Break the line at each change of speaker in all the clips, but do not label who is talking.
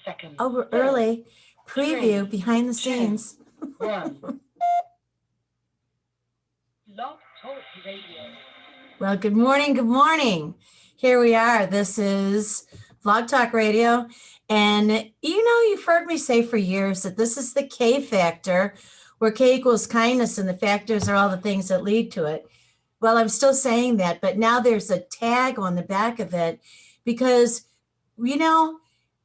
seconds.
Oh, we're early. Preview behind the scenes.
1. Love Talk Radio.
Well, good morning. Good morning. Here we are. This is Vlog Talk Radio. And you've heard me say for years that this is the K factor, where K equals kindness and the factors are all the things that lead to it. Well, I'm still saying that, but now there's a tag on the back of it because,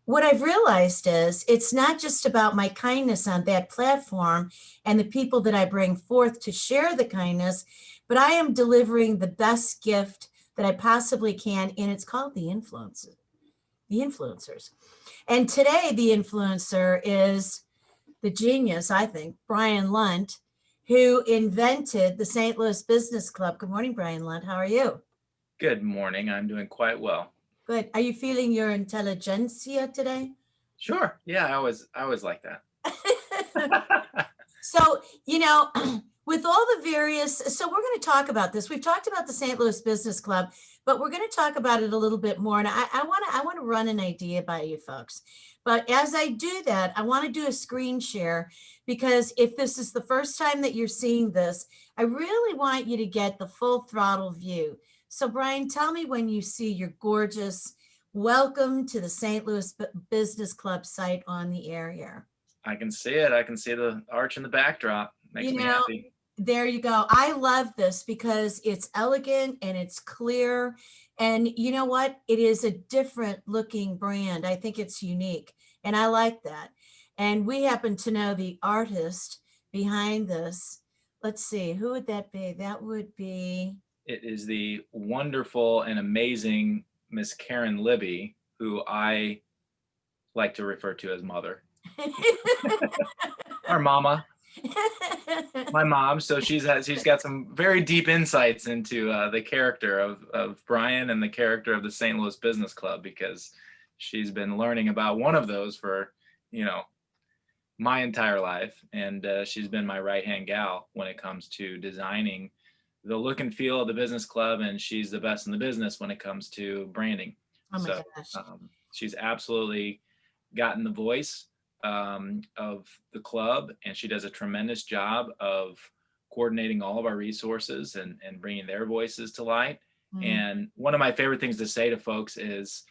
what I've realized is it's not just about my kindness on that platform and the people that I bring forth to share the kindness, but I am delivering the best gift that I possibly can, and it's called the influencers. And today, the influencer is the genius, I think, Brian Lunt, who invented the St. Louis Business Club. Good morning, Brian Lunt. How are you?
Good morning. I'm doing quite well.
Good. Are you feeling your intelligentsia today?
Sure. Yeah, I always like that.
So, with all the various, so we're going to talk about this. We've talked about the St. Louis Business Club, but we're going to talk about it a little bit more. And I want to run an idea by you folks. But as I do that, I want to do a screen share because if this is the first time that you're seeing this, I really want you to get the full throttle view. So Brian, tell me when you see your gorgeous welcome to the St. Louis Business Club site on the air here.
I can see it. I can see the arch in the backdrop. Makes me happy.
There you go. I love this because it's elegant and it's clear. And you know what? It is a different looking brand. I think it's unique. And I like that. And we happen to know the artist behind this. Let's see. Who would that be? That would be...
It is the wonderful and amazing Miss Karen Libby, who I like to refer to as Mother. Our mama. My mom. So she's got some very deep insights into the character of Brian and the character of the St. Louis Business Club, because she's been learning about one of those for, my entire life. And she's been my right-hand gal when it comes to designing the look and feel of the business club. And she's the best in the business when it comes to branding.
Oh my gosh.
She's absolutely gotten the voice of the club, and she does a tremendous job of coordinating all of our resources and bringing their voices to light. And one of my favorite things to say to folks is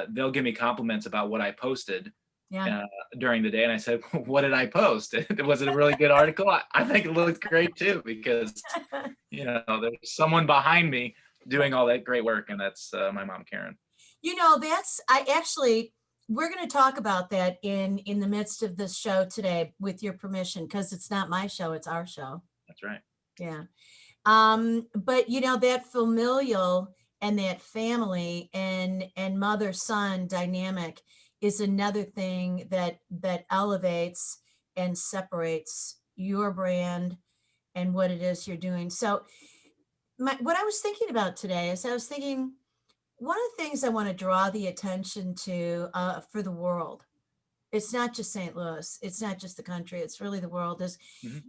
they'll give me compliments about what I posted during the day. And I said, what did I post? Was it a really good article? I think it looked great too, because, there's someone behind me doing all that great work. And that's my mom, Karen.
We're going to talk about that in the midst of this show today, with your permission, because it's not my show, it's our show.
That's right.
Yeah. But that familial and that family and mother-son dynamic is another thing that elevates and separates your brand and what it is you're doing. So what I was thinking about today is one of the things I want to draw the attention to for the world, it's not just St. Louis, it's not just the country, it's really the world, is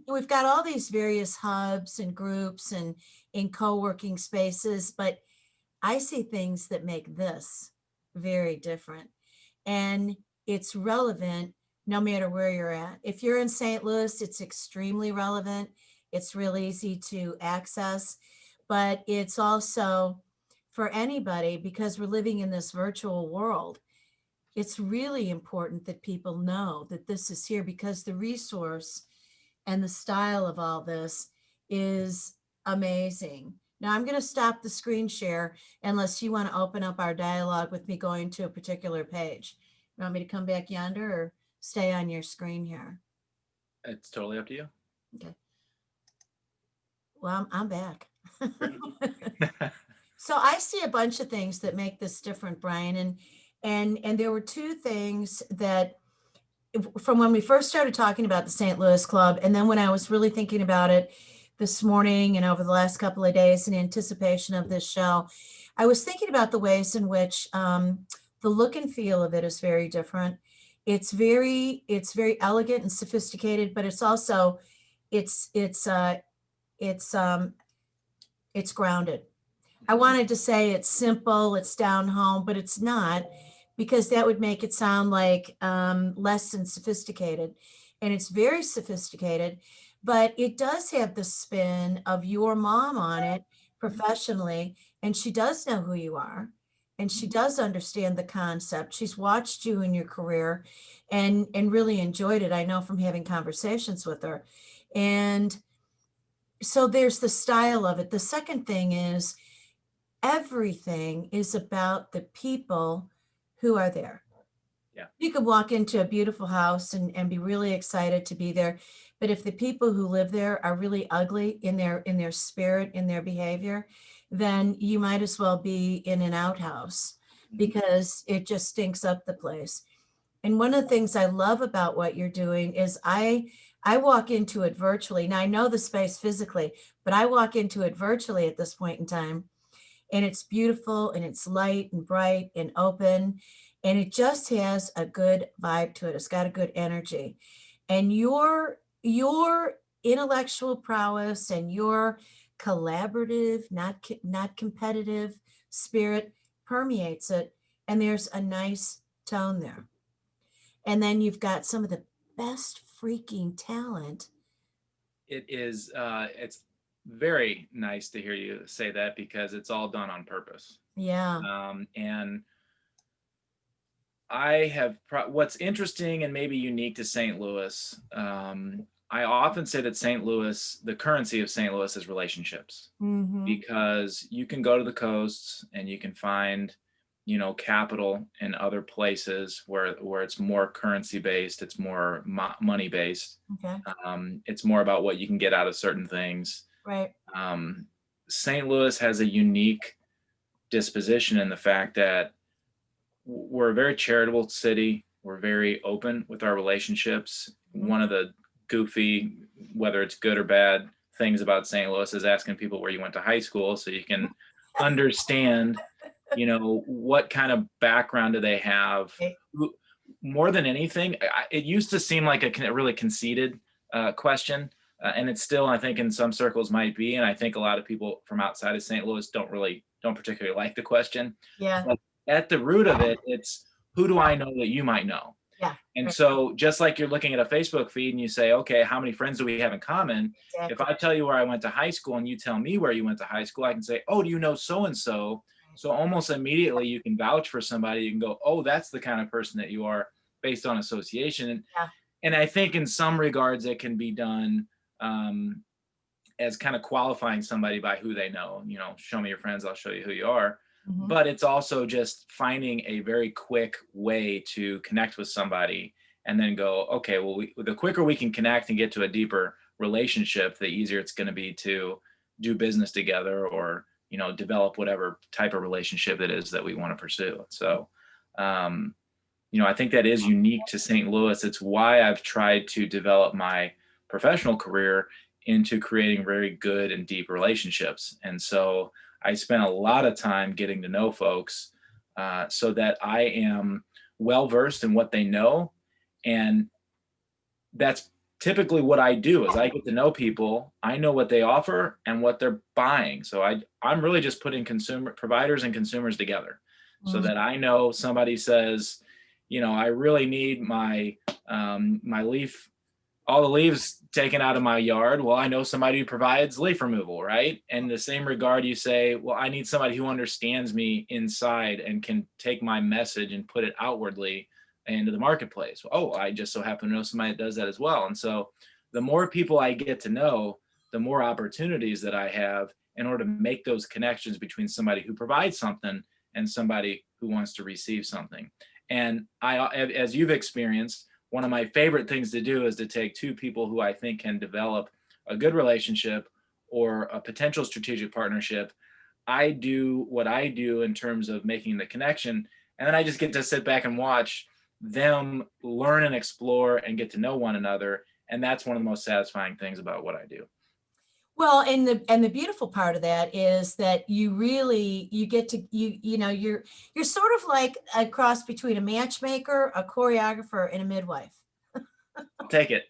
we've got all these various hubs and groups and in co-working spaces, but I see things that make this very different. And it's relevant no matter where you're at. If you're in St. Louis, it's extremely relevant. It's real easy to access, but it's also for anybody, because we're living in this virtual world. It's really important that people know that this is here, because the resource and the style of all this is amazing. Now I'm going to stop the screen share unless you want to open up our dialogue with me going to a particular page. You want me to come back yonder or stay on your screen here?
It's totally up to you.
Okay. Well, I'm back. So I see a bunch of things that make this different, Brian. And there were two things that from when we first started talking about the St. Louis Club, and then when I was really thinking about it this morning and over the last couple of days in anticipation of this show, I was thinking about the ways in which the look and feel of it is very different. It's very elegant and sophisticated, but it's also it's grounded. I wanted to say it's simple, it's down home, but it's not, because that would make it sound like less than sophisticated. And it's very sophisticated, but it does have the spin of your mom on it professionally. And she does know who you are. And she does understand the concept. She's watched you in your career and really enjoyed it. I know from having conversations with her. And so there's the style of it. The second thing is everything is about the people who are there.
Yeah.
You could walk into a beautiful house and be really excited to be there. But if the people who live there are really ugly in their spirit, in their behavior, then you might as well be in an outhouse because it just stinks up the place. And one of the things I love about what you're doing is I walk into it virtually. Now I know the space physically, but I walk into it virtually at this point in time. And it's beautiful and it's light and bright and open. And it just has a good vibe to it. It's got a good energy. And your intellectual prowess and your collaborative, not competitive spirit permeates it. And there's a nice tone there. And then you've got some of the best freaking talent.
It is, it's very nice to hear you say that because it's all done on purpose.
Yeah.
And I have, what's interesting and maybe unique to St. Louis, I often say that St. Louis, the currency of St. Louis is relationships, because you can go to the coasts and you can find, capital in other places where it's more currency based, it's more money based.
Okay.
It's more about what you can get out of certain things.
Right.
St. Louis has a unique disposition in the fact that we're a very charitable city. We're very open with our relationships. One of the goofy, whether it's good or bad, things about St. Louis is asking people where you went to high school so you can understand, what kind of background do they have. More than anything, it used to seem like a really conceited question, and it still, I think, in some circles might be. And I think a lot of people from outside of St. Louis don't particularly like the question.
Yeah.
But at the root of it, it's who do I know that you might know?
Yeah.
And
right.
so just like you're looking at a Facebook feed and you say, okay, how many friends do we have in common?
Exactly.
If I tell you where I went to high school and you tell me where you went to high school, I can say, oh, do you know so-and-so? So almost immediately you can vouch for somebody. You can go, oh, that's the kind of person that you are based on association. And I think in some regards it can be done as kind of qualifying somebody by who they know. Show me your friends, I'll show you who you are. But it's also just finding a very quick way to connect with somebody and then go, okay, well, the quicker we can connect and get to a deeper relationship, the easier it's going to be to do business together or, develop whatever type of relationship it is that we want to pursue. So, I think that is unique to St. Louis. It's why I've tried to develop my professional career into creating very good and deep relationships. And so I spent a lot of time getting to know folks so that I am well-versed in what they know. And that's typically what I do is I get to know people, I know what they offer and what they're buying. So I'm really just putting providers and consumers together so that I know somebody says, I really need my all the leaves taken out of my yard. Well, I know somebody who provides leaf removal, right? And in the same regard, you say, well, I need somebody who understands me inside and can take my message and put it outwardly into the marketplace. Oh, I just so happen to know somebody that does that as well. And so the more people I get to know, the more opportunities that I have in order to make those connections between somebody who provides something and somebody who wants to receive something. And as you've experienced, one of my favorite things to do is to take two people who I think can develop a good relationship or a potential strategic partnership. I do what I do in terms of making the connection, and then I just get to sit back and watch them learn and explore and get to know one another. And that's one of the most satisfying things about what I do.
Well, and the beautiful part of that is that you get to you're sort of like a cross between a matchmaker, a choreographer, and a midwife.
I'll take it.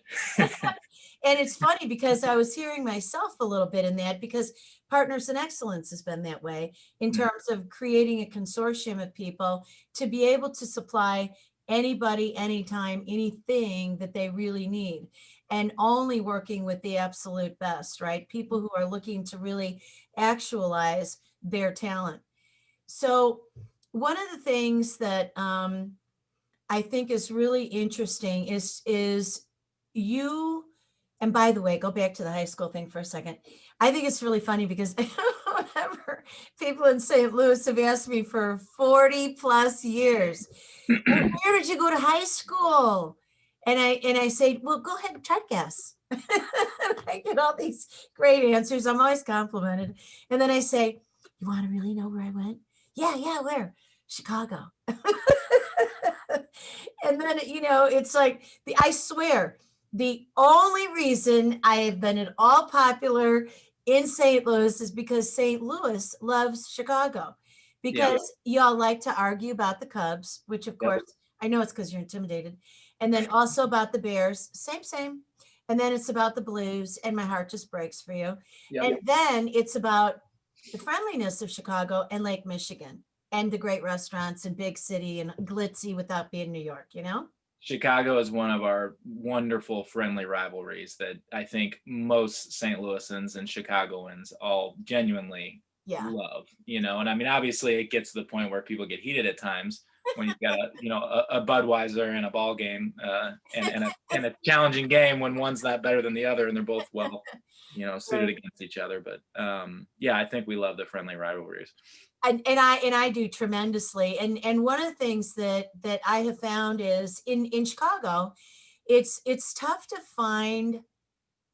And it's funny because I was hearing myself a little bit in that, because Partners in Excellence has been that way in
Mhm.
terms of creating a consortium of people to be able to supply anybody, anytime, anything that they really need, and only working with the absolute best, right? People who are looking to really actualize their talent. So one of the things that I think is really interesting is you, and by the way, go back to the high school thing for a second. I think it's really funny because whenever people in St. Louis have asked me for 40 plus years, well, where did you go to high school? And I say, well, go ahead and try to guess. I get all these great answers. I'm always complimented. And then I say, you want to really know where I went? Yeah, where? Chicago. And then, it's like, I swear, the only reason I have been at all popular in St. Louis is because St. Louis loves Chicago.
Yeah.
Because y'all like to argue about the Cubs, which of
Yep.
course, I know it's because you're intimidated. And then also about the Bears, same. And then it's about the Blues, and my heart just breaks for you.
Yep.
And then it's about the friendliness of Chicago and Lake Michigan and the great restaurants and big city and glitzy without being New York,
Chicago is one of our wonderful friendly rivalries that I think most St. Louisans and Chicagoans all genuinely
Yeah.
love, and I mean, obviously it gets to the point where people get heated at times when you've got a Budweiser and a ball game, and a challenging game when one's not better than the other and they're both well, suited
Right.
against each other. But yeah, I think we love the friendly rivalries.
And I do tremendously. And one of the things that I have found is in Chicago, it's tough to find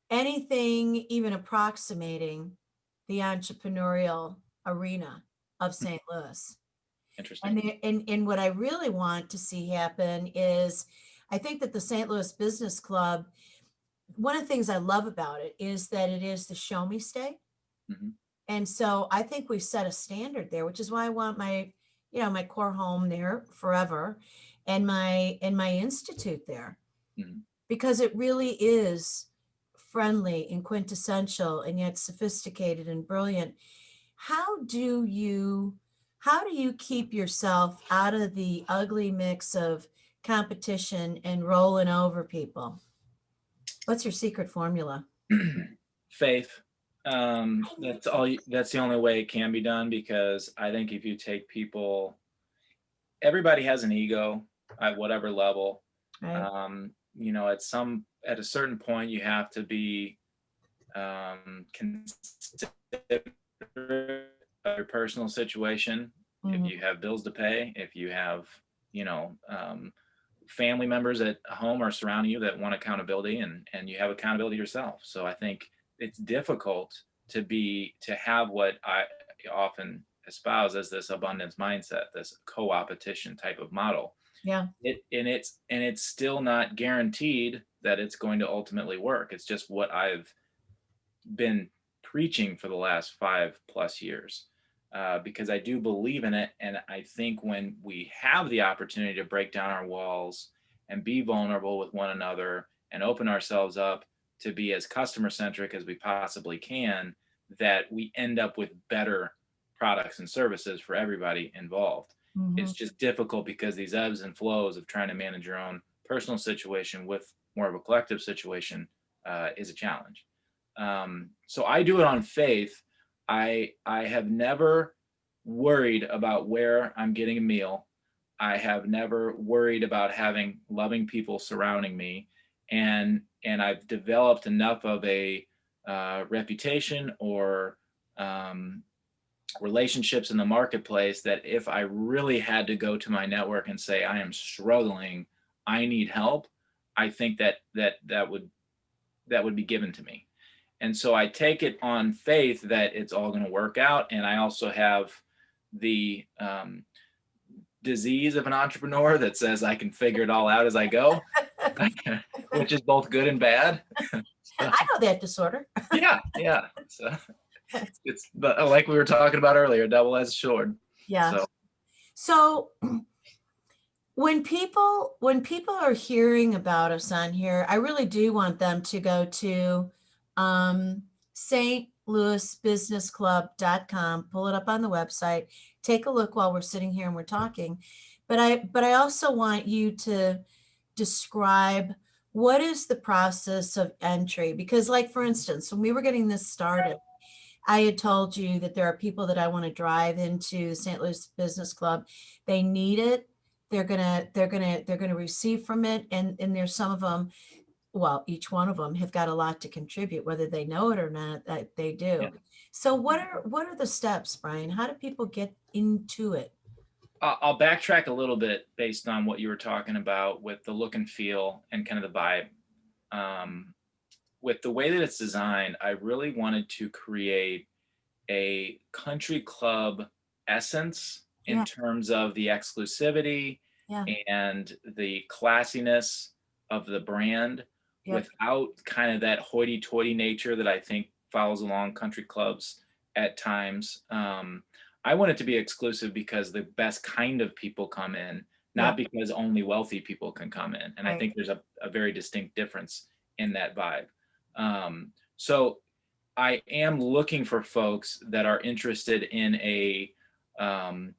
anything even approximating the entrepreneurial arena of St. Louis.
Interesting.
And what I really want to see happen is, I think that the St. Louis Business Club, one of the things I love about it is that it is the show me state.
Mhm.
And so I think we set a standard there, which is why I want my core home there forever, and my institute there,
Mhm.
because it really is friendly and quintessential and yet sophisticated and brilliant. How do you keep yourself out of the ugly mix of competition and rolling over people? What's your secret formula?
Faith. That's the only way it can be done, because I think if you take people, everybody has an ego at whatever level.
Right.
At a certain point you have to be considerate of your personal situation.
Mhm.
If you have bills to pay, if you have family members at home are surrounding you that want accountability, and you have accountability yourself. So I think it's difficult to have what I often espouse as this abundance mindset, this co-opetition type of model.
Yeah.
It's still not guaranteed that it's going to ultimately work. It's just what I've been preaching for the last 5+ years, because I do believe in it. And I think when we have the opportunity to break down our walls and be vulnerable with one another and open ourselves up to be as customer centric as we possibly can, that we end up with better products and services for everybody involved.
Mhm.
It's just difficult because these ebbs and flows of trying to manage your own personal situation with more of a collective situation is a challenge. So I do it on faith. I have never worried about where I'm getting a meal. I have never worried about having loving people surrounding me, and I've developed enough of a reputation or relationships in the marketplace that if I really had to go to my network and say I am struggling, I need help, I think that would be given to me. And so I take it on faith that it's all going to work out. And I also have the disease of an entrepreneur that says I can figure it all out as I go, which is both good and bad.
I know that disorder.
Yeah. So it's but like we were talking about earlier, double-edged sword.
Yeah. So When people are hearing about us on here, I really do want them to go to stlouisbusinessclub.com, pull it up on the website, take a look while we're sitting here and we're talking. But I also want you to describe what is the process of entry, because like for instance, when we were getting this started, I had told you that there are people that I want to drive into St. Louis Business Club. They need it. They're gonna receive from it. And there's some of them, well, each one of them have got a lot to contribute, whether they know it or not, that they
Yeah.
do. So what are the steps, Brian? How do people get into it?
I'll backtrack a little bit based on what you were talking about with the look and feel and kind of the vibe. Um, with the way that it's designed, I really wanted to create a country club essence in
Yeah,
terms of the exclusivity
yeah,
and the classiness of the brand
yep,
without kind of that hoity-toity nature that I think follows along country clubs at times. I want it to be exclusive because the best kind of people come in, not
yep,
because only wealthy people can come in. And I
right.
think there's a very distinct difference in that vibe. So I am looking for folks that are interested in um,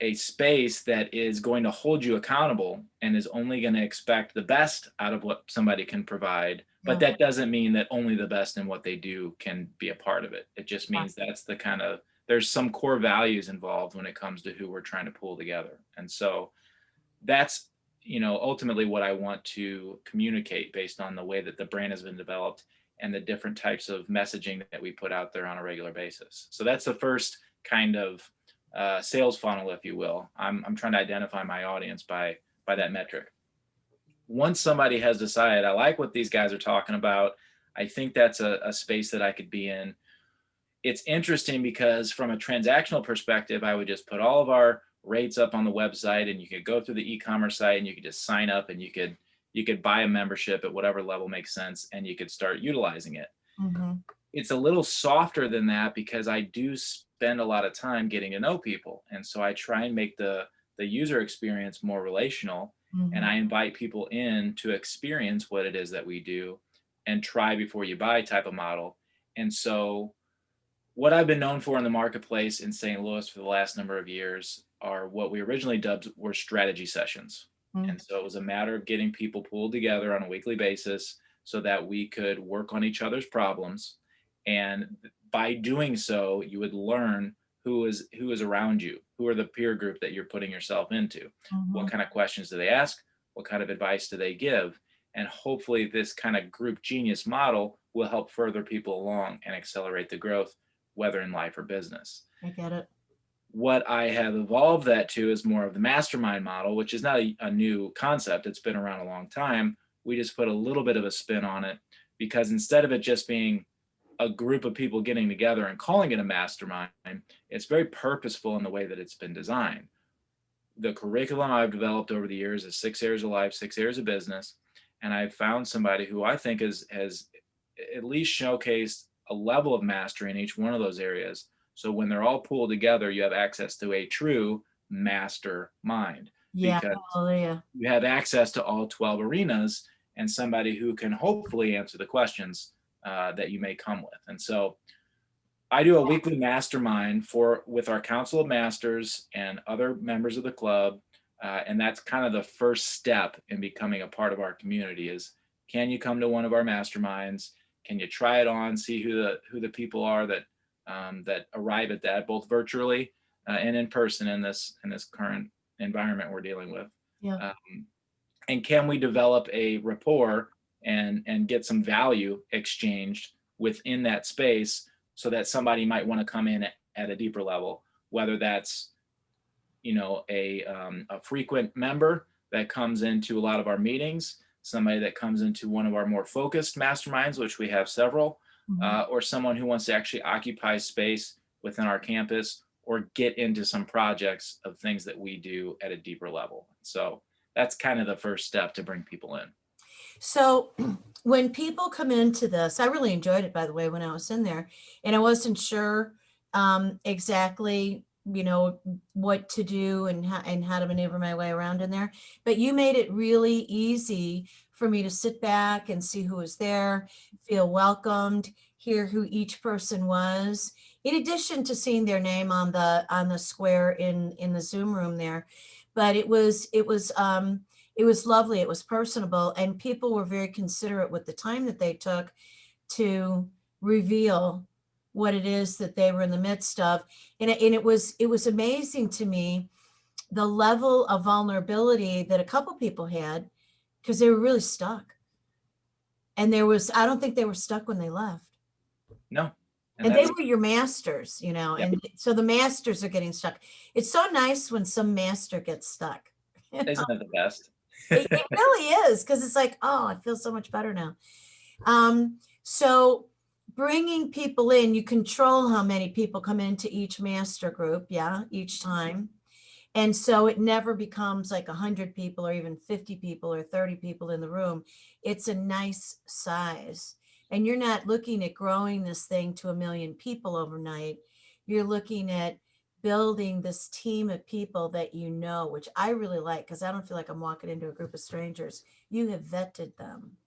a space that is going to hold you accountable and is only going to expect the best out of what somebody can provide. But
Yeah,
that doesn't mean that only the best in what they do can be a part of it. It just
yeah,
means that's the kind of, there's some core values involved when it comes to who we're trying to pull together. And so that's, ultimately what I want to communicate based on the way that the brand has been developed and the different types of messaging that we put out there on a regular basis. So that's the first kind of sales funnel, if you will. I'm trying to identify my audience by that metric. Once somebody has decided, I like what these guys are talking about, I think that's a space that I could be in. It's interesting because from a transactional perspective, I would just put all of our rates up on the website and you could go through the e-commerce site and you could just sign up and you could buy a membership at whatever level makes sense and you could start utilizing it.
mm-hmm,
It's a little softer than that because I do spend a lot of time getting to know people. And so I try and make the user experience more relational, and
mm-hmm,
I invite people in to experience what it is that we do and try before you buy type of model. And so what I've been known for in the marketplace in St. Louis for the last number of years are what we originally dubbed were strategy sessions.
mm,
And so it was a matter of getting people pulled together on a weekly basis so that we could work on each other's problems. And by doing so, you would learn who is around you, who are the peer group that you're putting yourself into,
mm-hmm.
what kind of questions do they ask, what kind of advice do they give, and hopefully this kind of group genius model will help further people along and accelerate the growth, whether in life or business.
I get it.
What I have evolved that to is more of the mastermind model, which is not a new concept. It's been around a long time. We just put a little bit of a spin on it because instead of it just being a group of people getting together and calling it a mastermind, it's very purposeful in the way that it's been designed. The curriculum I've developed over the years is 6 areas of life, 6 areas of business. And I've found somebody who I think has at least showcased a level of mastery in each one of those areas. So when they're all pulled together, you have access to a true master mind
Yeah,
because
hallelujah.
you have access to all 12 arenas and somebody who can hopefully answer the questions that you may come with. And so I do a weekly mastermind with our council of masters and other members of the club. And that's kind of the first step in becoming a part of our community is, can you come to one of our masterminds? Can you try it on, see who the people are that arrive at that, both virtually and in person in this current environment we're dealing with?
Yeah.
And can we develop a rapport and get some value exchanged within that space so that somebody might want to come in at a deeper level, whether that's a frequent member that comes into a lot of our meetings, somebody that comes into one of our more focused masterminds, which we have several,
Mhm.
or someone who wants to actually occupy space within our campus or get into some projects of things that we do at a deeper level. So that's kind of the first step to bring people in.
So when people come into this, I really enjoyed it, by the way, when I was in there, and I wasn't sure exactly you know, what to do and how to maneuver my way around in there. But you made it really easy for me to sit back and see who was there, feel welcomed, hear who each person was, in addition to seeing their name on the square in the Zoom room there. But it was lovely. It was personable, and people were very considerate with the time that they took to reveal what it is that they were in the midst of. And it was amazing to me the level of vulnerability that a couple people had, because they were really stuck. And I don't think they were stuck when they left.
No. And
And they
that's,
were your masters, you know,
yep,
and so the masters are getting stuck. It's so nice when some master gets stuck. You know?
isn't it the best?
It really is, because it's like, oh, I feel so much better now. So bringing people in, you control how many people come into each master group, yeah, each time. And so it never becomes like 100 people or even 50 people or 30 people in the room. It's a nice size. And you're not looking at growing this thing to 1 million people overnight. You're looking at building this team of people that you know, which I really like, because I don't feel like I'm walking into a group of strangers. You have vetted them.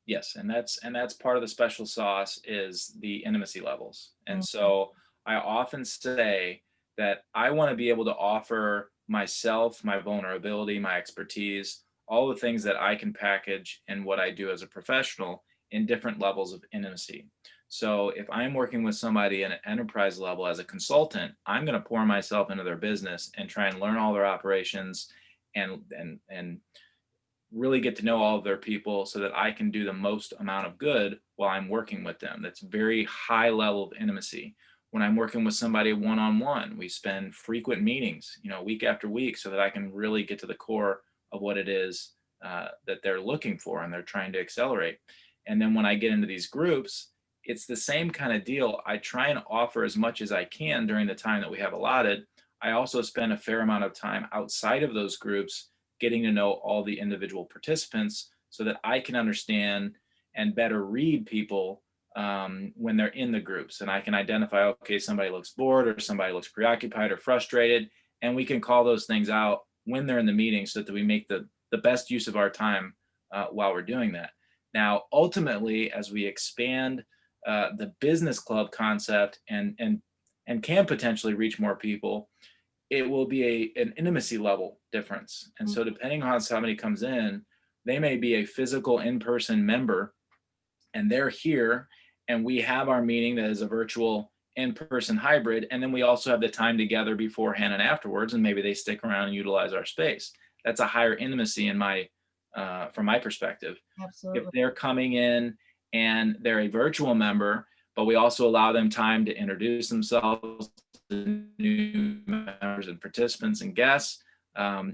Yes, and that's part of the special sauce is the intimacy levels. And
Mhm.
so I often say that I want to be able to offer myself, my vulnerability, my expertise, all the things that I can package in what I do as a professional in different levels of intimacy. So if I'm working with somebody at an enterprise level as a consultant, I'm going to pour myself into their business and try and learn all their operations and really get to know all of their people so that I can do the most amount of good while I'm working with them. That's very high level of intimacy. When I'm working with somebody one-on-one, we spend frequent meetings, you know, week after week, so that I can really get to the core of what it is that they're looking for and they're trying to accelerate. And then when I get into these groups, it's the same kind of deal. I try and offer as much as I can during the time that we have allotted. I also spend a fair amount of time outside of those groups getting to know all the individual participants so that I can understand and better read people when they're in the groups. And I can identify, okay, somebody looks bored or somebody looks preoccupied or frustrated. And we can call those things out when they're in the meeting so that we make the best use of our time while we're doing that. Now, ultimately, as we expand the business club concept and can potentially reach more people, it will be an intimacy level difference. And so depending on how somebody comes in, they may be a physical in-person member and they're here and we have our meeting that is a virtual in-person hybrid. And then we also have the time together beforehand and afterwards, and maybe they stick around and utilize our space. That's a higher intimacy in from my perspective. If
Absolutely.
they're coming in and they're a virtual member, but we also allow them time to introduce themselves to new members and participants and guests,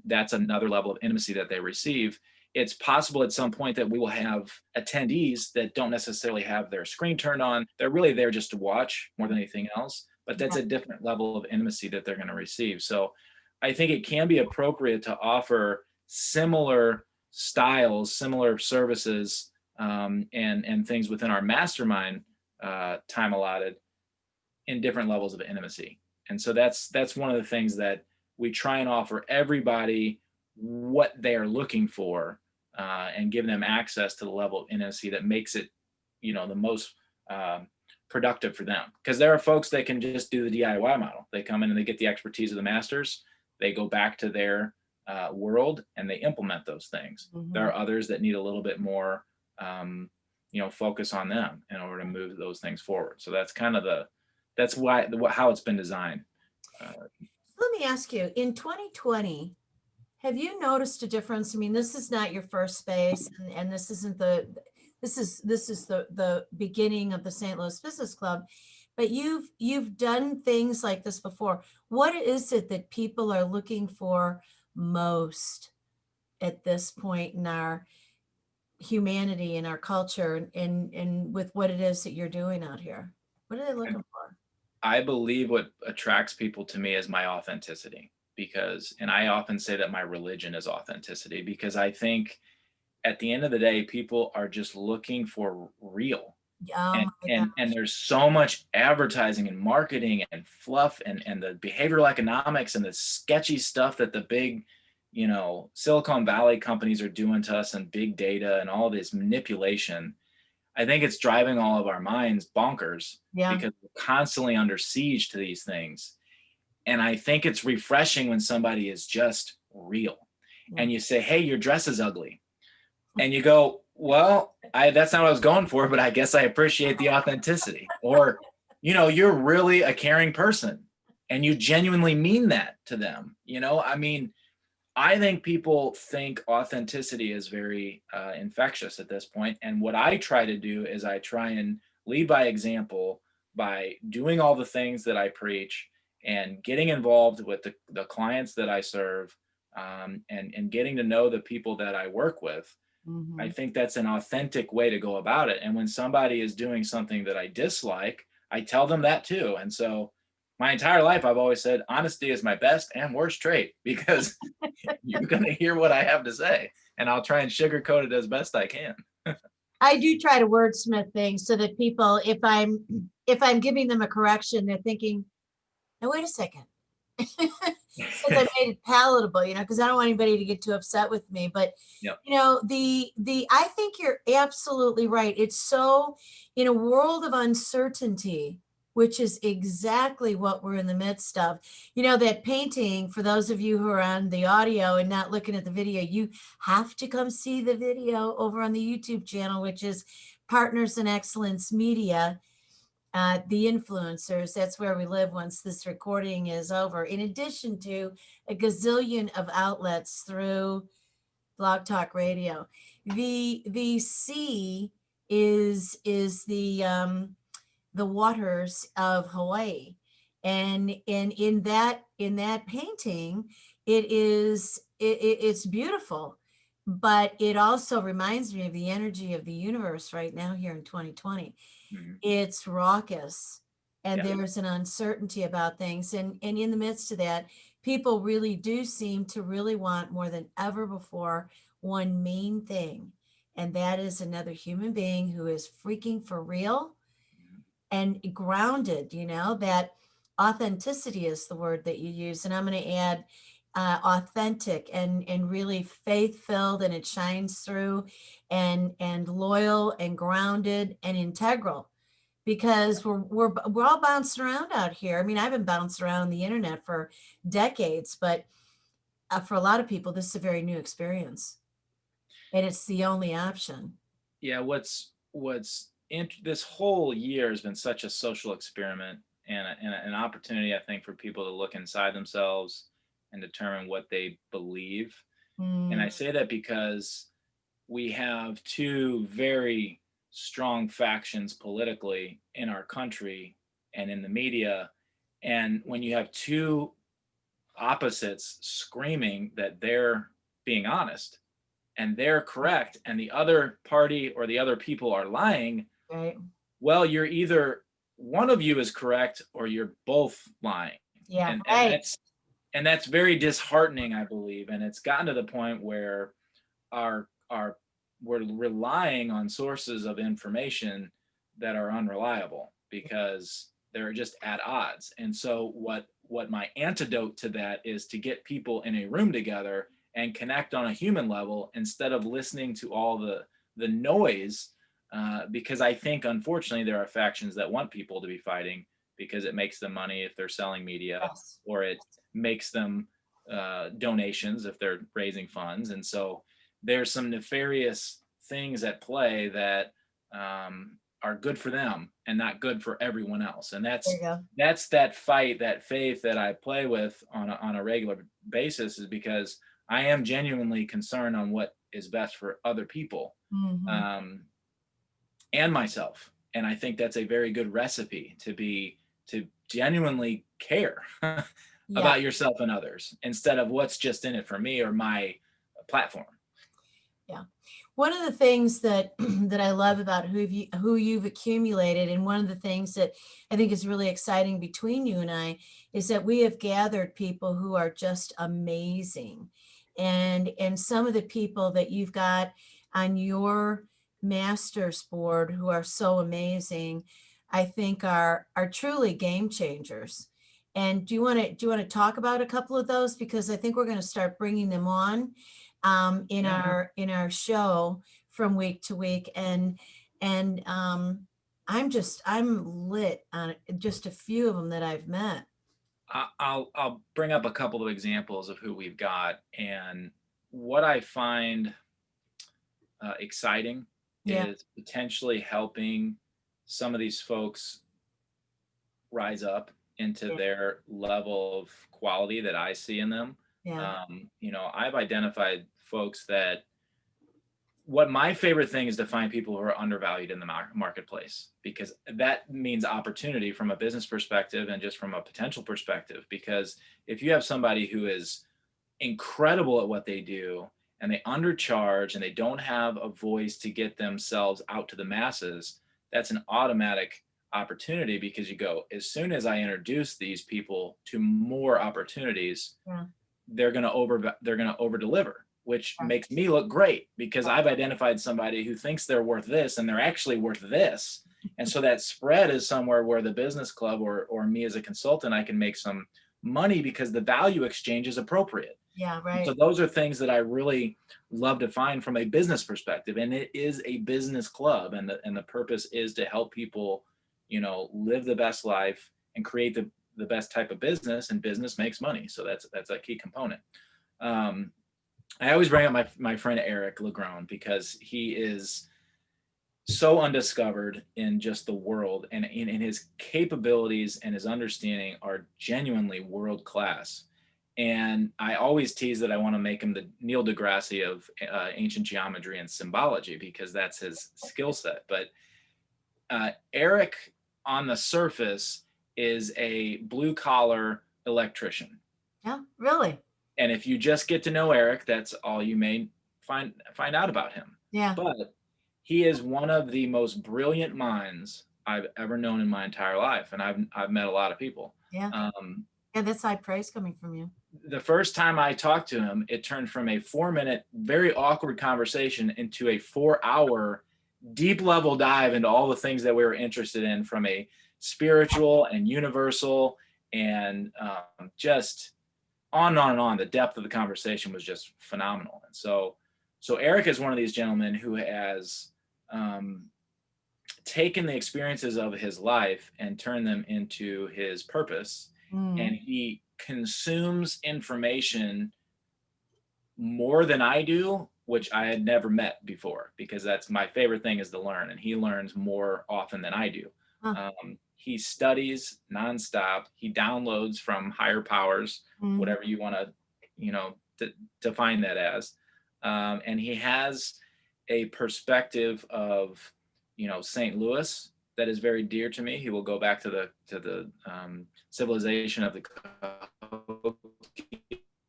that's another level of intimacy that they receive. It's possible at some point that we will have attendees that don't necessarily have their screen turned on. They're really there just to watch more than anything else, but that's a different level of intimacy that they're going to receive. So I think it can be appropriate to offer similar styles, similar services, and things within our mastermind time allotted in different levels of intimacy. And so that's one of the things that we try and offer everybody what they are looking for and give them access to the level of intimacy that makes it, you know, the most productive for them. Because there are folks that can just do the DIY model. They come in and they get the expertise of the masters. They go back to their world and they implement those things. There are others that need a little bit more, you know, focus on them in order to move those things forward. So that's kind of that's how it's been designed.
Let me ask you, in 2020, have you noticed a difference? I mean, this is not your first space, and this isn't this is the beginning of the St. Louis Business Club, but you've done things like this before. What is it that people are looking for most at this point in our humanity and our culture and with what it is that you're doing out here? What are they looking for?
I believe what attracts people to me is my authenticity and I often say that my religion is authenticity because I think at the end of the day, people are just looking for real.
Oh my God.
And there's so much advertising and marketing and fluff and the behavioral economics and the sketchy stuff that the big, Silicon Valley companies are doing to us, and big data and all this manipulation. I think it's driving all of our minds bonkers
Yeah.
because we're constantly under siege to these things. And I think it's refreshing when somebody is just real.
Yeah.
And you say, hey, your dress is ugly. And you go, well, that's not what I was going for, but I guess I appreciate the authenticity. Or, you're really a caring person and you genuinely mean that to them. I mean, I think people think authenticity is very infectious at this point. And what I try to do is I try and lead by example by doing all the things that I preach and getting involved with the clients that I serve, and getting to know the people that I work with.
Mhm.
I think that's an authentic way to go about it. And when somebody is doing something that I dislike, I tell them that too. And so my entire life, I've always said honesty is my best and worst trait, because you're going to hear what I have to say, and I'll try and sugarcoat it as best I can.
I do try to wordsmith things so that people, if I'm giving them a correction, they're thinking, now wait a second. Because I made it palatable, because I don't want anybody to get too upset with me. But
Yep.
I think you're absolutely right. It's so, in a world of uncertainty, which is exactly what we're in the midst of. That painting, for those of you who are on the audio and not looking at the video, you have to come see the video over on the YouTube channel, which is Partners in Excellence Media. The influencers, that's where we live once this recording is over, in addition to a gazillion of outlets through Blog Talk Radio. The sea is the waters of Hawaii, and in that painting, it's beautiful, but it also reminds me of the energy of the universe right now here in 2020.
Mm-hmm.
It's raucous, and
Yeah.
there's an uncertainty about things, and in the midst of that, people really do seem to really want, more than ever before, one main thing, and that is another human being who is freaking for real and grounded. That authenticity is the word that you use, and I'm going to add authentic and really faith filled, and it shines through, and loyal and grounded and integral, because we're all bouncing around out here. I mean, I've been bouncing around the internet for decades, but for a lot of people, this is a very new experience, and it's the only option.
Yeah. This whole year has been such a social experiment, and an opportunity, I think, for people to look inside themselves and determine what they believe. And I say that because we have two very strong factions politically in our country and in the media. And when you have two opposites screaming that they're being honest and they're correct, and the other party or the other people are lying,
Right.
well, you're either, one of you is correct or you're both lying.
Yeah.
And
Right.
that's very disheartening, I believe. And it's gotten to the point where our we're relying on sources of information that are unreliable because they're just at odds. And so what my antidote to that is to get people in a room together and connect on a human level instead of listening to all the noise, because I think, unfortunately, there are factions that want people to be fighting because it makes them money if they're selling media,
Yes.
or it makes them donations if they're raising funds. And so there's some nefarious things at play that are good for them and not good for everyone else. And
There you go.
that's that fight, that faith that I play with on a regular basis, is because I am genuinely concerned on what is best for other people, and myself. And I think that's a very good recipe to genuinely care
Yeah.
about yourself and others, instead of what's just in it for me or my platform.
Yeah. One of the things that that I love about who you've accumulated, and one of the things that I think is really exciting between you and I, is that we have gathered people who are just amazing. And some of the people that you've got on your Masters board who are so amazing, I think are truly game changers. And do you want to talk about a couple of those? Because I think we're going to start bringing them on in
Yeah.
our show from week to week. And I'm lit on just a few of them that I've met.
I'll bring up a couple of examples of who we've got, and what I find exciting
Yeah,
is potentially helping some of these folks rise up into
yeah,
their level of quality that I see in them.
yeah,
I've identified folks that what my favorite thing is to find people who are undervalued in the marketplace, because that means opportunity from a business perspective and just from a potential perspective. Because if you have somebody who is incredible at what they do and they undercharge and they don't have a voice to get themselves out to the masses, that's an automatic opportunity, because you go, as soon as I introduce these people to more opportunities,
yeah,
they're going to over deliver, which makes me look great, because I've identified somebody who thinks they're worth this and they're actually worth this. And so that spread is somewhere where the business club or me as a consultant, I can make some money because the value exchange is appropriate.
yeah,
And so
right.
those are things that I really love to find from a business perspective. And it is a business club, and the purpose is to help people, live the best life and create the best type of business, and business makes money. So that's a key component. Um, I always bring up my friend Eric Legrone, because he is so undiscovered in just the world, and in his capabilities and his understanding are genuinely world class. And I always tease that I want to make him the Neil deGrasse of ancient geometry and symbology, because that's his skill set. But Eric, on the surface, is a blue collar electrician.
Yeah, really.
And if you just get to know Eric, that's all you may find out about him.
Yeah,
But he is one of the most brilliant minds I've ever known in my entire life, and I've met a lot of people.
yeah.
Um,
Yeah, that's high praise coming from you.
the first time I talked to him, it turned from a 4-minute, very awkward conversation into a 4-hour deep level dive into all the things that we were interested in, from a spiritual and universal, and just on and on and on. The depth of the conversation was just phenomenal. And so Eric is one of these gentlemen who has taken the experiences of his life and turned them into his purpose. And
Mm,
he consumes information more than I do, which I had never met before, because that's my favorite thing, is to learn. And he learns more often than I do.
huh,
He studies nonstop. He downloads from higher powers,
mhm.
whatever you want to, define that as. And he has a perspective of, St. Louis that is very dear to me. He will go back to the civilization of the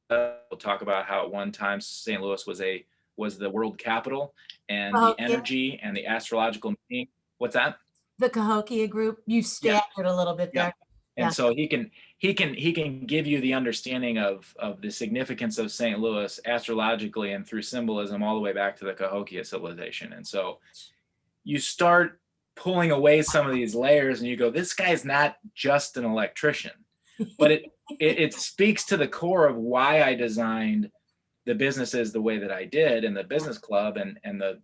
We'll talk about how at one time St. Louis was the world capital, and the
Cahokia,
energy and the astrological meaning. What's that?
the Cahokia group. You
Yeah,
staggered a little bit
yeah.
there.
And
Yeah.
so he can give you the understanding of the significance of St. Louis astrologically and through symbolism, all the way back to the Cahokia civilization. And so you start pulling away some of these layers, and you go, this guy's not just an electrician. But it speaks to the core of why I designed the businesses the way that I did, and the business club and the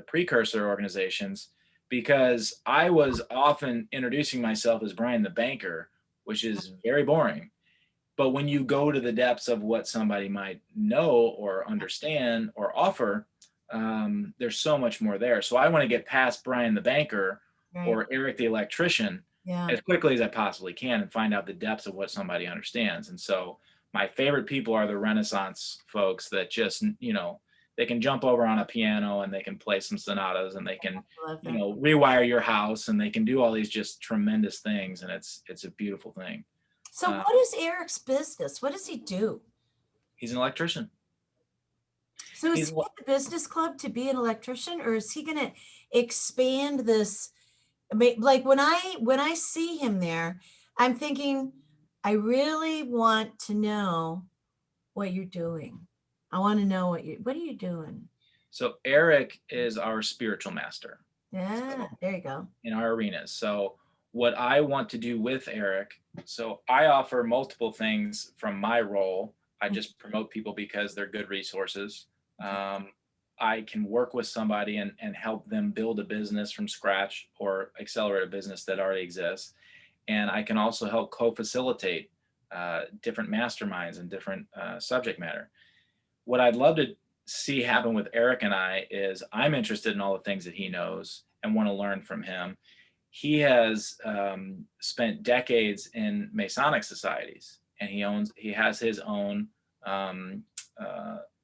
precursor organizations, because I was often introducing myself as Brian the banker, which is very boring. But when you go to the depths of what somebody might know or understand or offer, there's so much more there. So I want to get past Brian the banker
Right.
or Eric the electrician
Yeah.
as quickly as I possibly can, and find out the depths of what somebody understands. And so my favorite people are the Renaissance folks that just, they can jump over on a piano and they can play some sonatas, and they can,
I love that.
rewire your house, and they can do all these just tremendous things. And it's a beautiful thing.
So
Uh,
what is Eric's business? What does he do?
he's an electrician.
So is
He's
he at the business club to be an electrician, or is he going to expand this? I mean, like when I see him there, I'm thinking, I really want to know what you're doing. I want to know what are you doing?
So Eric is our spiritual master
Yeah, there you go.
in our arenas. So what I want to do with Eric, so I offer multiple things from my role. I just promote people because they're good resources. Um, I can work with somebody and help them build a business from scratch or accelerate a business that already exists. And I can also help co-facilitate different masterminds and different subject matter. What I'd love to see happen with Eric and I is I'm interested in all the things that he knows and want to learn from him. He has spent decades in Masonic societies, and he has his own um,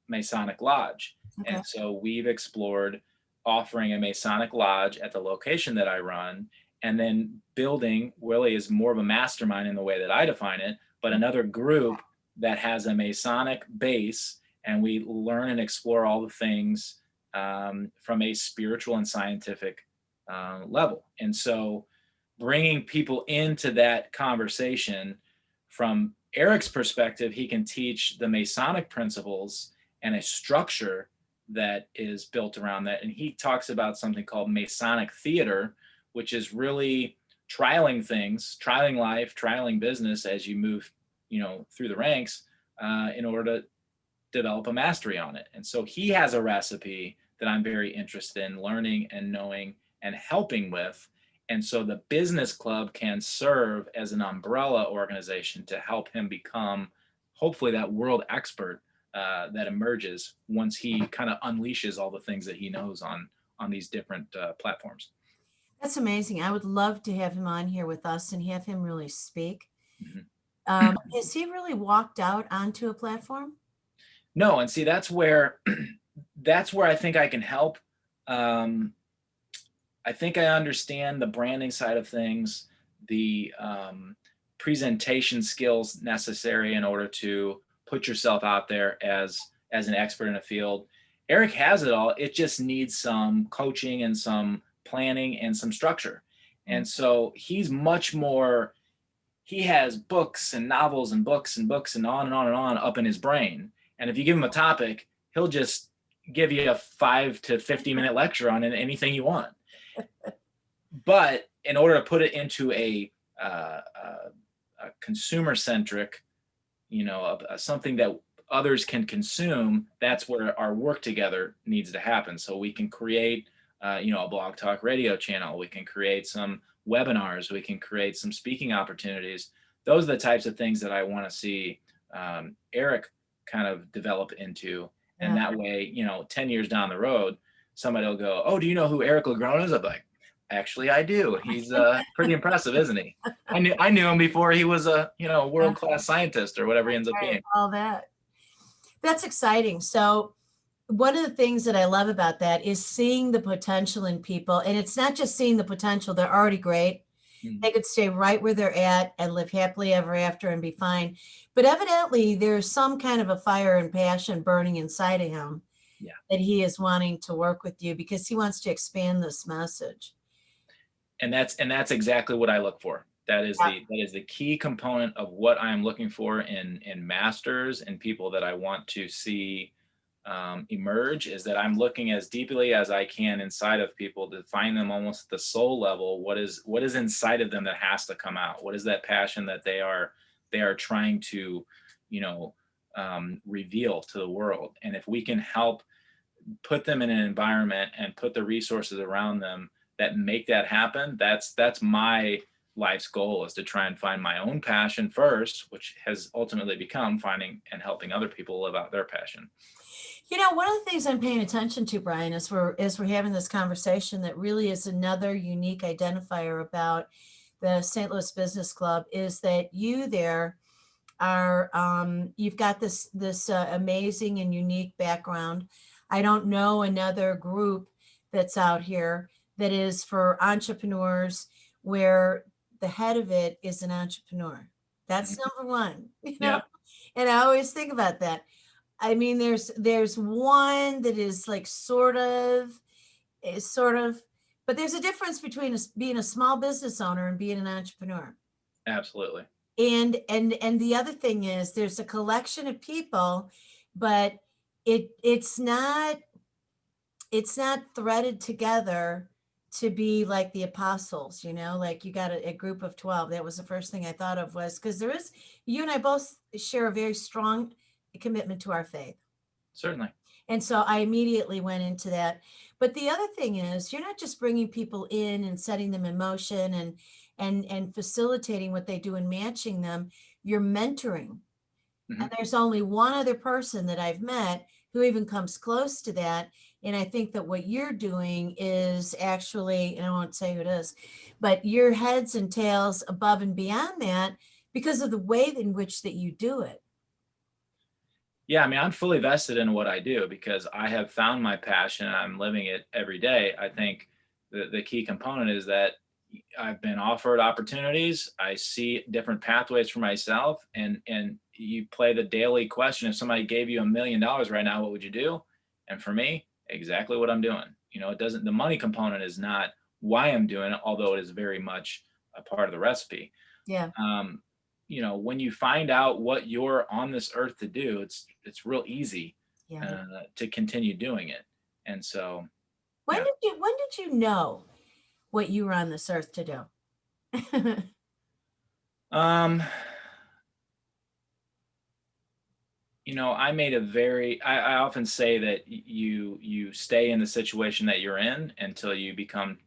Masonic lodge.
Okay.
And so we've explored offering a Masonic lodge at the location that I run, and then building Willie is more of a mastermind in the way that I define it, but another group that has a Masonic base, and we learn and explore all the things from a spiritual and scientific level. And so bringing people into that conversation from Eric's perspective, he can teach the Masonic principles and a structure that is built around that. And he talks about something called Masonic theater, which is really trialing things, trialing life, trialing business as you move, through the ranks in order to develop a mastery on it. And so he has a recipe that I'm very interested in learning and knowing and helping with. And so the business club can serve as an umbrella organization to help him become hopefully that world expert that emerges once he kind of unleashes all the things that he knows on these different platforms.
That's amazing. I would love to have him on here with us and have him really speak.
Mhm.
Has he really walked out onto a platform?
No, and see that's where I think I can help. I think I understand the branding side of things, the presentation skills necessary in order to put yourself out there as an expert in a field. Eric has it all. It just needs some coaching and some planning and some structure. And so he's much more. He has books and novels and books and books and on and on and on up in his brain. And if you give him a topic, he'll just give you a 5 to 50-minute lecture on anything you want. But in order to put it into a consumer-centric, something that others can consume, that's where our work together needs to happen. So we can create, a blog talk radio channel. We can create some webinars. We can create some speaking opportunities. Those are the types of things that I want to see Eric kind of develop into. And that way, 10 years down the road, somebody will go, "Oh, do you know who Eric LaGrone is?" I'm like, "Actually, I do. He's pretty impressive, isn't he?" I knew him before he was a world-class scientist or whatever he ends up being.
All that. That's exciting. So one of the things that I love about that is seeing the potential in people. And it's not just seeing the potential, they're already great. They could stay right where they're at and live happily ever after and be fine. But evidently there's some kind of a fire and passion burning inside of him that he is wanting to work with you because he wants to expand this message.
And that's exactly what I look for. That is the key component of what I'm looking for in masters and people that I want to see emerge, is that I'm looking as deeply as I can inside of people to find them almost at the soul level. What is inside of them that has to come out? What is that passion that they are trying to, reveal to the world? And if we can help put them in an environment and put the resources around them that make that happen, that's my life's goal, is to try and find my own passion first, which has ultimately become finding and helping other people live out their passion.
One of the things I'm paying attention to, Brian, as we're having this conversation, that really is another unique identifier about the St. Louis Business Club, is that you there are you've got this amazing and unique background. I don't know another group that's out here that is for entrepreneurs where the head of it is an entrepreneur. That's number one,
Yeah.
And I always think about that. I mean, there's one that is like sort of, but there's a difference between being a small business owner and being an entrepreneur.
Absolutely.
And the other thing is there's a collection of people, but it's not it's not threaded together to be like the apostles, you know, like you got a group of 12. That was the first thing I thought of, was because there is, you and I both share a very strong commitment to our faith.
Certainly.
And so I immediately went into that. But the other thing is, you're not just bringing people in and setting them in motion and facilitating what they do and matching them. You're mentoring.
Mhm.
And there's only one other person that I've met who even comes close to that. And I think that what you're doing is actually, and I won't say who it is, but you're heads and tails above and beyond that because of the way in which that you do it.
Yeah, I mean, I'm fully vested in what I do because I have found my passion and I'm living it every day. I think the key component is that I've been offered opportunities. I see different pathways for myself, and you play the daily question. If somebody gave you $1 million right now, what would you do? And for me, exactly what I'm doing. You know, it doesn't. The money component is not why I'm doing it, although it is very much a part of the recipe.
Yeah.
Um, you know, when you find out what you're on this earth to do, it's real easy
Yeah.
to continue doing it. And so,
When
yeah.
did you know what you were on this earth to do?
Um, you know, I made a very, I often say that you stay in the situation that you're in until you become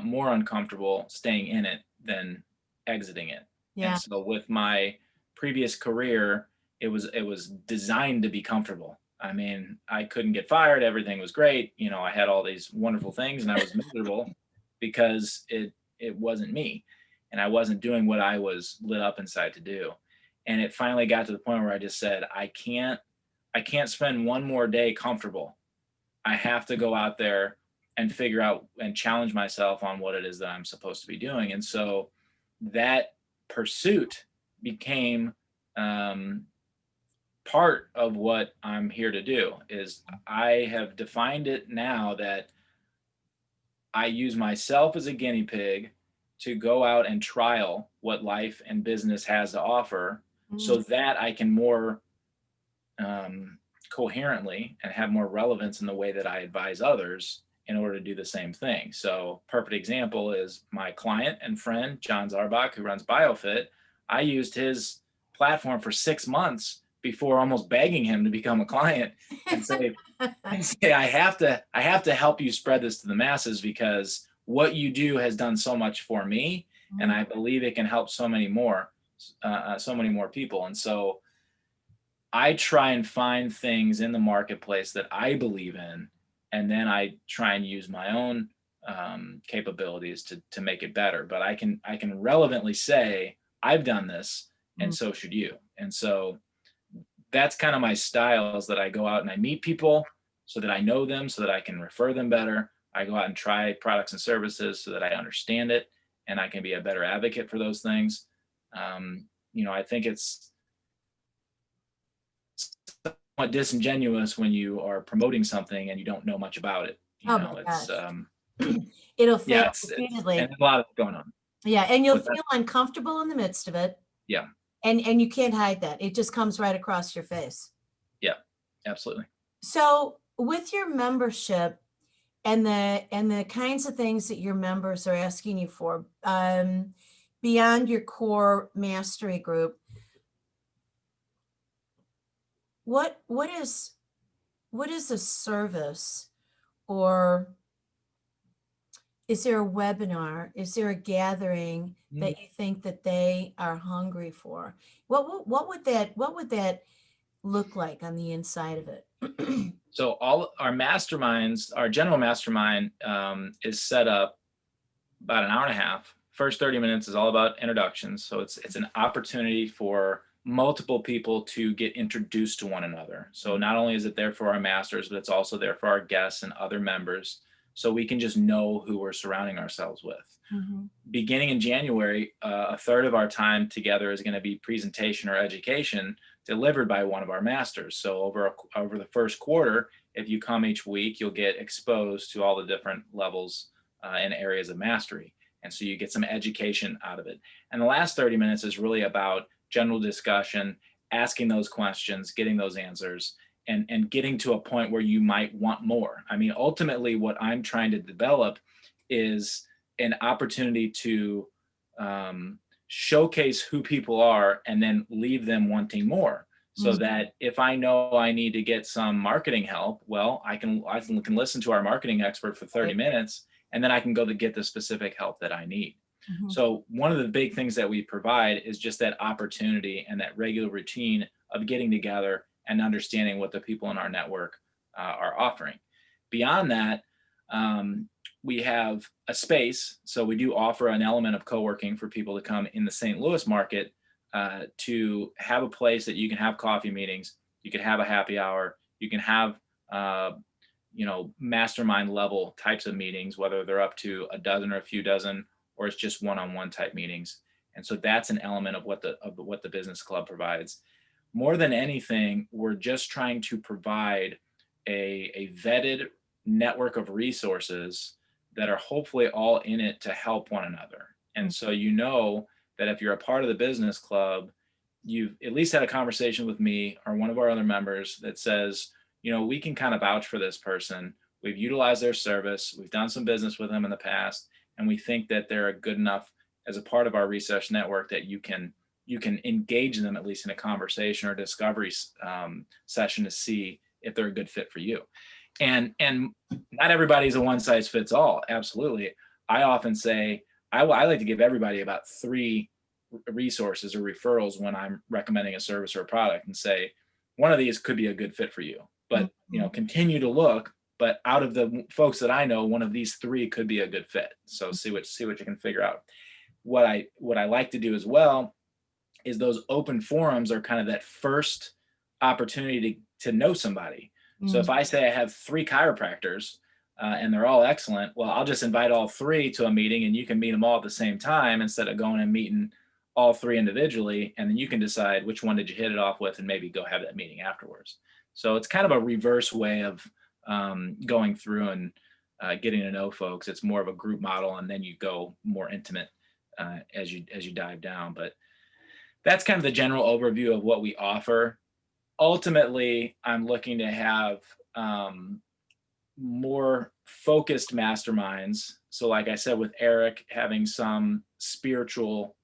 more uncomfortable staying in it than exiting it. And
Yeah.
so with my previous career, it was designed to be comfortable. I mean, I couldn't get fired, everything was great. You know, I had all these wonderful things and I was miserable because it wasn't me and I wasn't doing what I was lit up inside to do. And it finally got to the point where I just said, I can't spend one more day comfortable. I have to go out there and figure out and challenge myself on what it is that I'm supposed to be doing. And so that pursuit became um, part of what I'm here to do. Is I have defined it now that I use myself as a guinea pig to go out and trial what life and business has to offer so that I can more um, coherently and have more relevance in the way that I advise others in order to do the same thing. So, perfect example is my client and friend, John Zarbach, who runs BioFit. I used his platform for 6 months before almost begging him to become a client and say, I have to help you spread this to the masses because what you do has done so much for me. And I believe it can help so many more people. And so, I try and find things in the marketplace that I believe in, and then I try and use my own capabilities to make it better. But I can relevantly say I've done this, and so should you. And so that's kind of my style, is that I go out and I meet people so that I know them, so that I can refer them better. I go out and try products and services so that I understand it, and I can be a better advocate for those things. I think it's somewhat disingenuous when you are promoting something and you don't know much about it.
Oh my
It's
gosh. It'll fail
yeah, it's
repeatedly.
and a lot of going on.
Yeah, and you'll
But that,
feel uncomfortable in the midst of it.
yeah,
And you can't hide that. It just comes right across your face.
yeah, absolutely.
So with your membership and the kinds of things that your members are asking you for, beyond your core mastery group, what is a service, or is there a webinar? Is there a gathering that you think that they are hungry for? What would that look like on the inside of it?
So all our masterminds, our general mastermind is set up about an hour and a half. First 30 minutes is all about introductions. So it's an opportunity for multiple people to get introduced to one another. So not only is it there for our masters, but it's also there for our guests and other members. So we can just know who we're surrounding ourselves with. Beginning in January, a third of our time together is going to be presentation or education delivered by one of our masters. So over the first quarter, if you come each week, you'll get exposed to all the different levels and areas of mastery. And so you get some education out of it. And the last 30 minutes is really about general discussion, asking those questions, getting those answers, and getting to a point where you might want more. I mean, ultimately, what I'm trying to develop is an opportunity to showcase who people are and then leave them wanting more. So that if I know I need to get some marketing help, well, I can listen to our marketing expert for 30 minutes, and then I can go to get the specific help that I need. So one of the big things that we provide is just that opportunity and that regular routine of getting together and understanding what the people in our network are offering. Beyond that, we have a space. So we do offer an element of co-working for people to come in the St. Louis market to have a place that you can have coffee meetings, you can have a happy hour, you can have mastermind level types of meetings, whether they're up to a dozen or a few dozen, or it's just one-on-one type meetings. And so that's an element of what the business club provides. More than anything, we're just trying to provide a vetted network of resources that are hopefully all in it to help one another. And so that if you're a part of the business club, you've at least had a conversation with me or one of our other members that says, we can kind of vouch for this person. We've utilized their service. We've done some business with them in the past. And we think that they're good enough as a part of our research network that you can engage them at least in a conversation or discovery session to see if they're a good fit for you. And not everybody's a one size fits all. Absolutely. I often say, I like to give everybody about 3 resources or referrals when I'm recommending a service or a product, and say, one of these could be a good fit for you, but continue to look. But out of the folks that I know, one of these 3 could be a good fit. So see what you can figure out. What I like to do as well is those open forums are kind of that first opportunity to know somebody. So if I say I have 3 chiropractors and they're all excellent, well, I'll just invite all 3 to a meeting, and you can meet them all at the same time instead of going and meeting all 3 individually. And then you can decide which one did you hit it off with and maybe go have that meeting afterwards. So it's kind of a reverse way of going through and getting to know folks. It's more of a group model, and then you go more intimate as you dive down. But that's kind of the general overview of what we offer. Ultimately, I'm looking to have more focused masterminds. So like I said, with Eric, having some spiritual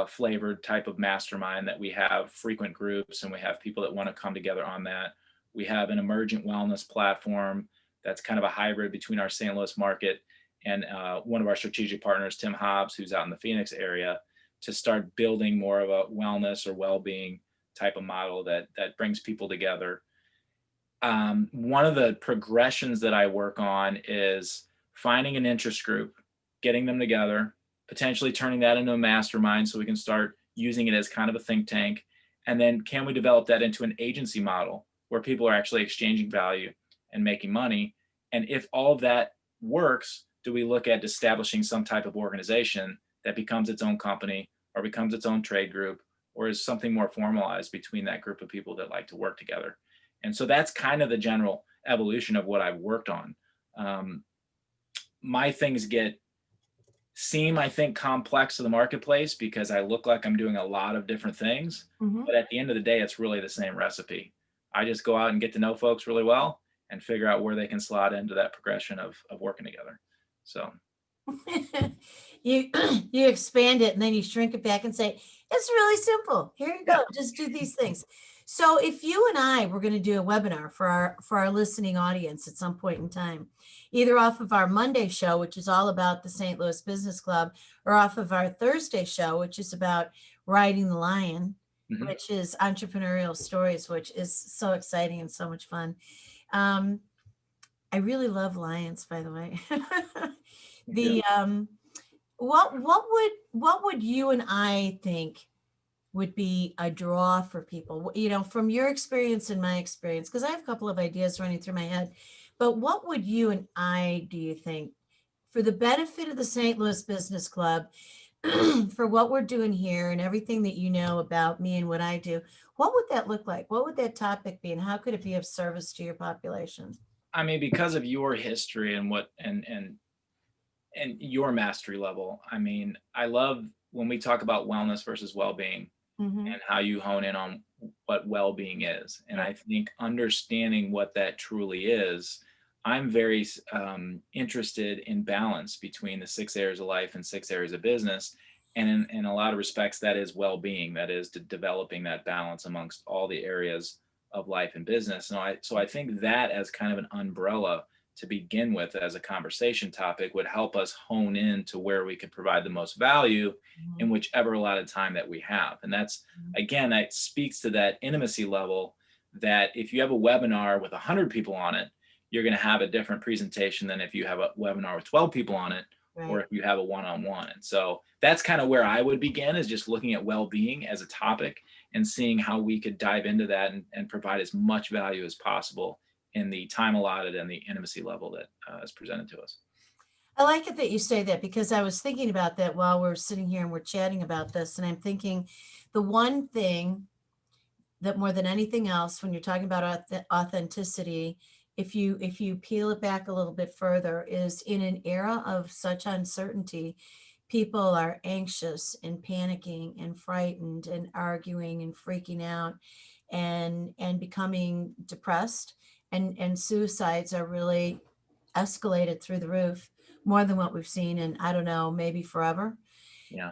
flavored type of mastermind that we have frequent groups, and we have people that want to come together on that. We have an emergent wellness platform that's kind of a hybrid between our St. Louis market and one of our strategic partners, Tim Hobbs, who's out in the Phoenix area, to start building more of a wellness or well-being type of model that brings people together. One of the progressions that I work on is finding an interest group, getting them together, potentially turning that into a mastermind so we can start using it as kind of a think tank. And then can we develop that into an agency model where people are actually exchanging value and making money? And if all of that works, do we look at establishing some type of organization that becomes its own company or becomes its own trade group, or is something more formalized between that group of people that like to work together? And so that's kind of the general evolution of what I've worked on. My things seem, I think, complex to the marketplace because I look like I'm doing a lot of different things. But at the end of the day, it's really the same recipe. I just go out and get to know folks really well and figure out where they can slot into that progression of working together. So
you expand it and then you shrink it back and say, it's really simple. Here you go. Just do these things. So if you and I were going to do a webinar for our listening audience at some point in time, either off of our Monday show, which is all about the St. Louis Business Club, or off of our Thursday show, which is about riding the lion, which is entrepreneurial stories, which is so exciting and so much fun. I really love lions, by the way. What would you and I think would be a draw for people, from your experience and my experience, because I have a couple of ideas running through my head, but what would you and I, do you think, for the benefit of the St. Louis Business Club, for what we're doing here and everything that you know about me and what I do, what would that look like? What would that topic be, and how could it be of service to your population?
I mean, because of your history and and your mastery level, I mean, I love when we talk about wellness versus well-being.
Mhm.
and how you hone in on what well-being is. And
Yeah.
I think understanding what that truly is, I'm very interested in balance between the 6 areas of life and 6 areas of business. And in a lot of respects, that is well-being. That is developing that balance amongst all the areas of life and business. So I think that as kind of an umbrella to begin with as a conversation topic would help us hone in to where we could provide the most value in
Mhm.
whichever allotted time that we have. And that's,
Mhm.
again, that speaks to that intimacy level, that if you have a webinar with 100 people on it, you're going to have a different presentation than if you have a webinar with 12 people on it, or
Right.
if you have a one-on-one. And so that's kind of where I would begin, is just looking at well-being as a topic and seeing how we could dive into that and provide as much value as possible in the time allotted and the intimacy level that is presented to us.
I like it that you say that, because I was thinking about that while we're sitting here and we're chatting about this. And I'm thinking the one thing that more than anything else, when you're talking about authenticity, if you peel it back a little bit further, is in an era of such uncertainty, people are anxious and panicking and frightened and arguing and freaking out and becoming depressed, and suicides are really escalated through the roof, more than what we've seen in, I don't know, maybe forever.
Yeah.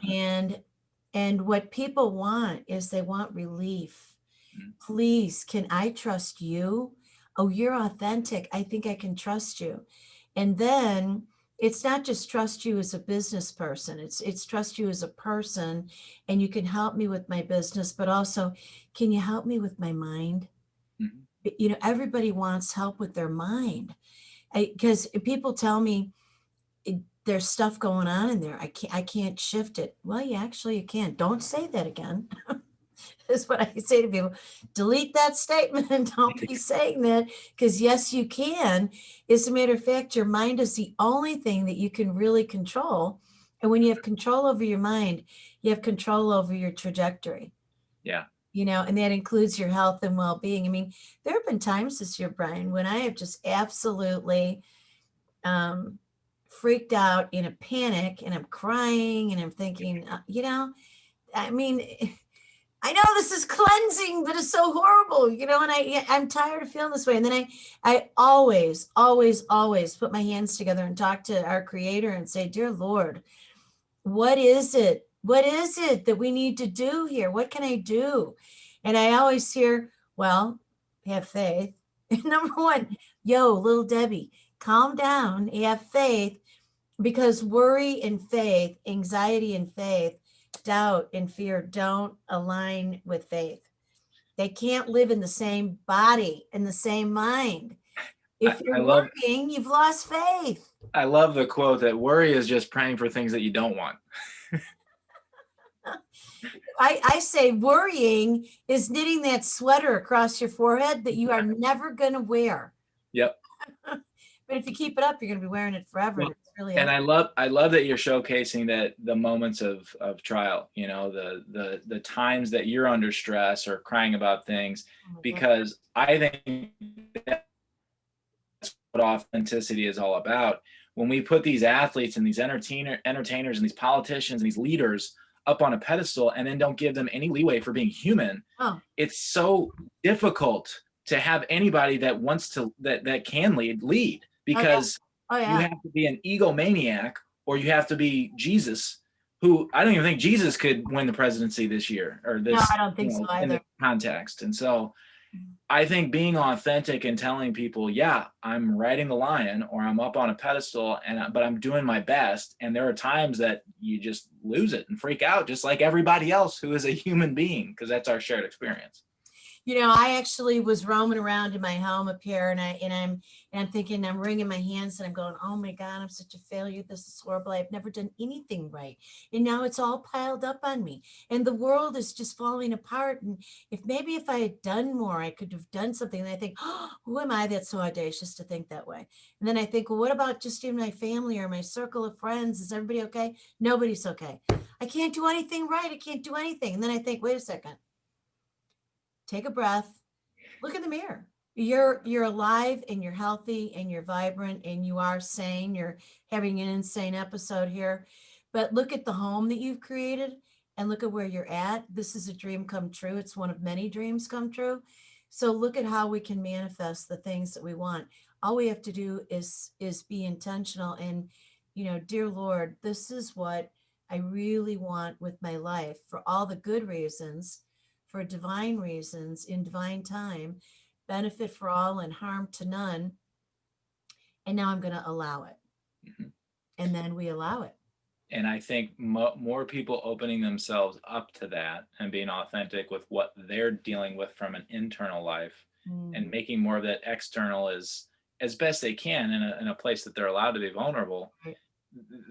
And what people want is they want relief.
Mhm.
Please, can I trust you? Oh, you're authentic. I think I can trust you. And then it's not just trust you as a business person. It's trust you as a person, and you can help me with my business, but also, can you help me with my mind?
Mhm.
Everybody wants help with their mind. Because people tell me, there's stuff going on in there. I can't shift it. Well, you can. Don't say that again. Is what I say to people. Delete that statement and don't be saying that, because yes, you can. As a matter of fact, your mind is the only thing that you can really control. And when you have control over your mind, you have control over your trajectory,
Yeah.
and that includes your health and well-being. I mean, there have been times this year, Brian, when I have just absolutely um, freaked out, in a panic, and I'm crying and I'm thinking, I mean, I know this is cleansing, but it's so horrible, and I'm tired of feeling this way. And then I always, always, always put my hands together and talk to our creator and say, dear Lord, what is it? What is it that we need to do here? What can I do? And I always hear, well, have faith. Number one, yo, little Debbie, calm down, have faith, because worry and faith, anxiety and faith, doubt and fear don't align with faith. They can't live in the same body, in the same mind.
I,
If you're
I love
worrying, you've lost faith.
I love the quote that worry is just praying for things that you don't want.
I say worrying is knitting that sweater across your forehead that you are never going to wear.
Yep.
But if you keep it up, you're going to be wearing it forever.
Well,
And it's really
and
ugly.
I love that you're showcasing that the moments of trial, the times that you're under stress or crying about things,
Oh my God.
because I think that's what authenticity is all about. When we put these athletes and these entertainers and these politicians and these leaders up on a pedestal and then don't give them any leeway for being human,
Oh,
it's so difficult to have anybody that wants to that can lead,
oh yeah.
because
Oh
you
yeah.
have to be an egomaniac or you have to be Jesus, who I don't even think Jesus could win the presidency this year or
No,
this,
I don't think so
in
either.
the context. And so I think being authentic and telling people, yeah, I'm riding the lion or I'm up on a pedestal, but I'm doing my best. And there are times that you just lose it and freak out, just like everybody else who is a human being, because that's our shared experience.
I actually was roaming around in my home up here, and I'm thinking, I'm wringing my hands, and I'm going, oh my God, I'm such a failure. This is horrible. I've never done anything right. And now it's all piled up on me. And the world is just falling apart. And if I had done more, I could have done something. And I think, oh, who am I that's so audacious to think that way? And then I think, well, what about just in my family or my circle of friends? Is everybody okay? Nobody's okay. I can't do anything right. I can't do anything. And then I think, wait a second. Take a breath, look in the mirror. You're alive and you're healthy and you're vibrant and you are sane. You're having an insane episode here, but look at the home that you've created and look at where you're at. This is a dream come true. It's one of many dreams come true. So look at how we can manifest the things that we want. All we have to do is be intentional and, dear Lord, this is what I really want with my life for all the good reasons, for divine reasons, in divine time, benefit for all and harm to none. And now I'm going to allow it.
Mhm.
And then we allow it.
And I think more people opening themselves up to that and being authentic with what they're dealing with from an internal life, and making more of that external as best they can in a place that they're allowed to be vulnerable.
Right.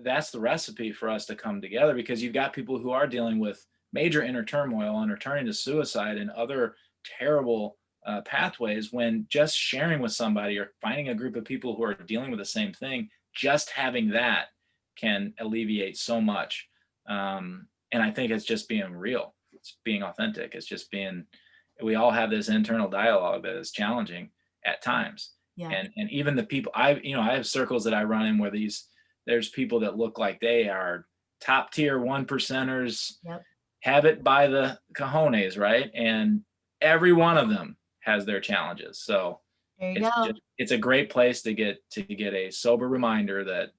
That's the recipe for us to come together, because you've got people who are dealing with major inner turmoil and are turning to suicide and other terrible pathways, when just sharing with somebody or finding a group of people who are dealing with the same thing, just having that can alleviate so much. And I think it's just being real. It's being authentic. It's just being, we all have this internal dialogue that is challenging at times.
Yeah.
And even the people I have circles that I run in where there's people that look like they are top tier 1%ers,
Yep.
have it by the cojones, right? And every one of them has their challenges. So
There you go.
it's a great place to get a sober reminder that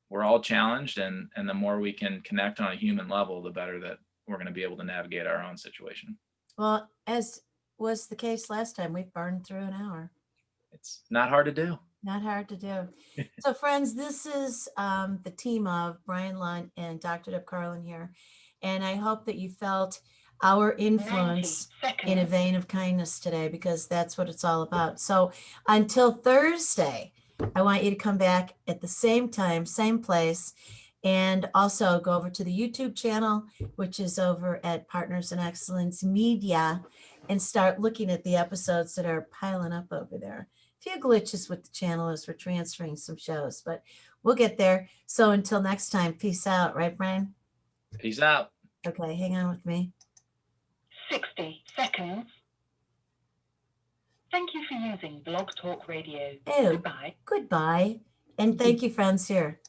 we're all challenged, and the more we can connect on a human level, the better that we're going to be able to navigate our own situation.
Well, as was the case last time, we burned through an hour.
It's not hard to do.
Not hard to do. So friends, this is the team of Brian Lunt and Dr. Deb Carlin here. And I hope that you felt our influence
90
in a
seconds.
vein of kindness today, because that's what it's all about. So until Thursday, I want you to come back at the same time, same place, and also go over to the YouTube channel, which is over at Partners in Excellence Media, and start looking at the episodes that are piling up over there. A few glitches with the channel as we're transferring some shows, but we'll get there. So until next time, peace out, right, Brian?
Peace out.
Okay, hang on with me.
60 seconds. Thank you for using Blog Talk Radio.
Oh,
Goodbye.
goodbye. And thank you, friends here.